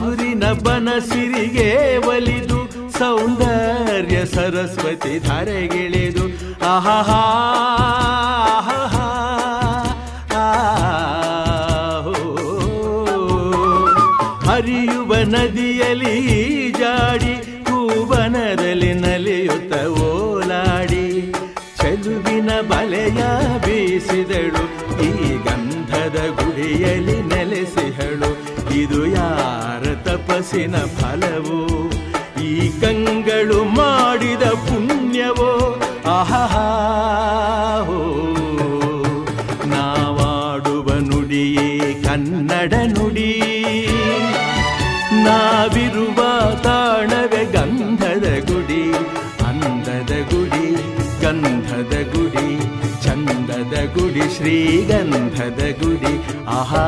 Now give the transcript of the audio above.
ಹಸುರಿನ ಬನಸಿರಿಗೆ ಒಲಿದು ಸೌಂದರ್ಯ ಸರಸ್ವತಿ ಧಾರೆಗಿಳಿದು ಆಹಾ ಹರಿಯುವ ನದಿಯಲ್ಲಿ ಜಾಡಿ ಹೂವನದಲ್ಲಿ ನಲಿಯುತ್ತ ಓಲಾಡಿ ಚೆಲುವಿನ ಬಲೆಯ ಬೀಸಿದಳು ಈ ಗಂಧದ ಗುಡಿಯಲ್ಲಿ ನೆಲೆಸಿಹಳು ಇದು ಯಾರ ತಪಸ್ಸಿನ ಫಲವೋ ಈ ಕಂಗಳು ಮಾಡಿದ ಪುಣ್ಯವೋ ಆಹಾ ನಾವಾಡುವ ನುಡಿಯೇ ಕನ್ನಡ ನುಡಿ ನಾವಿರುವ ತಾಣವೇ ಗಂಧದ ಗುಡಿ ಅಂದದ ಗುಡಿ ಗಂಧದ ಗುಡಿ ಚಂದದ ಗುಡಿ ಶ್ರೀಗಂಧದ ಗುಡಿ ಆಹಾ